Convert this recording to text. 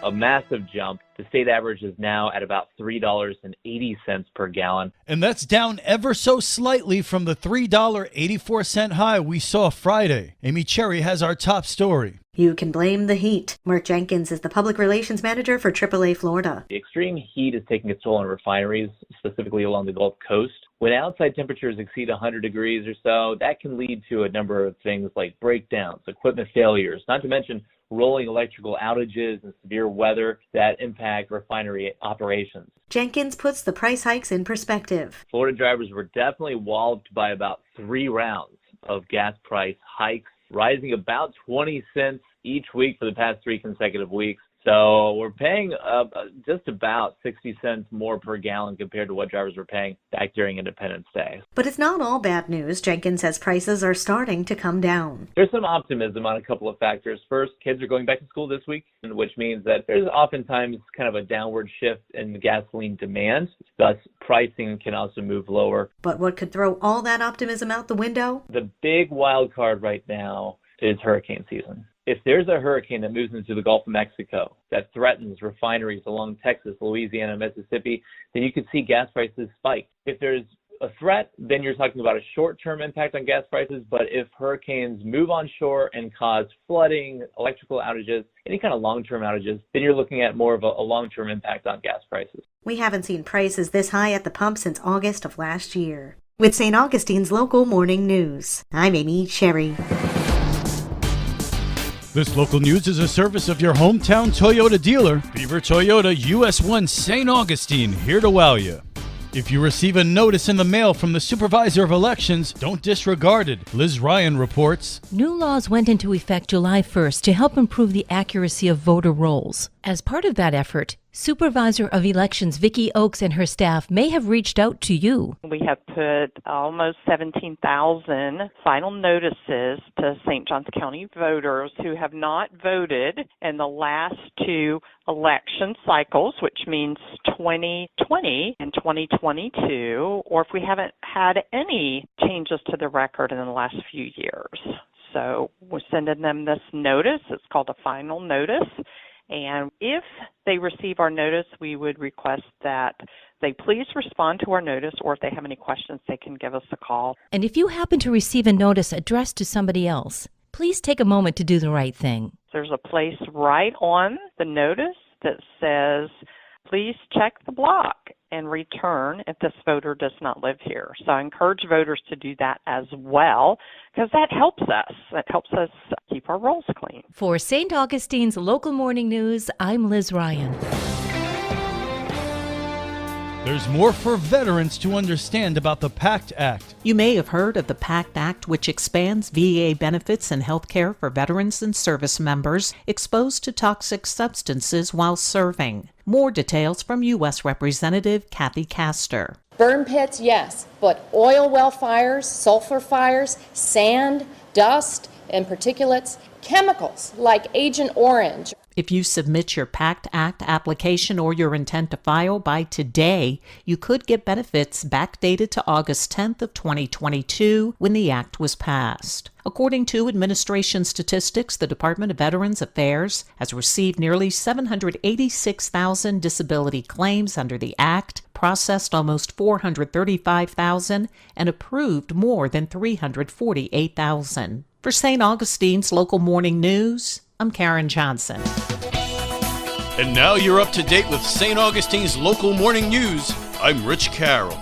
a massive jump. The state average is now at about $3.80 per gallon. And that's down ever so slightly from the $3.84 high we saw Friday. Amy Cherry has our top story. You can blame the heat. Mark Jenkins is the public relations manager for AAA Florida. The extreme heat is taking its toll on refineries, specifically along the Gulf Coast. When outside temperatures exceed 100 degrees or so, that can lead to a number of things like breakdowns, equipment failures, not to mention rolling electrical outages and severe weather that impact refinery operations. Jenkins puts the price hikes in perspective. Florida drivers were definitely walloped by about 3 rounds of gas price hikes, rising about 20 cents each week for the past 3 consecutive weeks. So we're paying just about 60 cents more per gallon compared to what drivers were paying back during Independence Day. But it's not all bad news. Jenkins says prices are starting to come down. There's some optimism on a couple of factors. First, kids are going back to school this week, which means that there's oftentimes kind of a downward shift in the gasoline demand. Thus, pricing can also move lower. But what could throw all that optimism out the window? The big wild card right now is hurricane season. If there's a hurricane that moves into the Gulf of Mexico that threatens refineries along Texas, Louisiana, Mississippi, then you could see gas prices spike. If there's a threat, then you're talking about a short-term impact on gas prices. But if hurricanes move on shore and cause flooding, electrical outages, any kind of long-term outages, then you're looking at more of a long-term impact on gas prices. We haven't seen prices this high at the pump since August of last year. With St. Augustine's local morning news, I'm Amy Cherry. This local news is a service of your hometown Toyota dealer, Beaver Toyota US 1 St. Augustine, here to wow you. If you receive a notice in the mail from the Supervisor of Elections, don't disregard it. Liz Ryan reports. New laws went into effect July 1st to help improve the accuracy of voter rolls. As part of that effort, Supervisor of Elections Vicki Oakes and her staff may have reached out to you. We have put almost 17,000 final notices to St. Johns County voters who have not voted in the last 2 election cycles, which means 2020 and 2022, or if we haven't had any changes to the record in the last few years. So we're sending them this notice. It's called a final notice. And if they receive our notice, we would request that they please respond to our notice, or if they have any questions, they can give us a call. And if you happen to receive a notice addressed to somebody else, please take a moment to do the right thing. There's a place right on the notice that says, please check the block and return if this voter does not live here. So I encourage voters to do that as well, because that helps us. That helps us keep our rolls clean. For St. Augustine's Local Morning News, I'm Liz Ryan. There's more for veterans to understand about the PACT Act. You may have heard of the PACT Act, which expands VA benefits and health care for veterans and service members exposed to toxic substances while serving. More details from U.S. Representative Kathy Castor. Burn pits, yes, but oil well fires, sulfur fires, sand, dust, and particulates, chemicals like Agent Orange. If you submit your PACT Act application or your intent to file by today, you could get benefits backdated to August 10th of 2022 when the act was passed. According to administration statistics, the Department of Veterans Affairs has received nearly 786,000 disability claims under the act, processed almost 435,000, and approved more than 348,000. For St. Augustine's Local Morning News, I'm Karen Johnson. And now you're up to date with St. Augustine's Local Morning News. I'm Rich Carroll.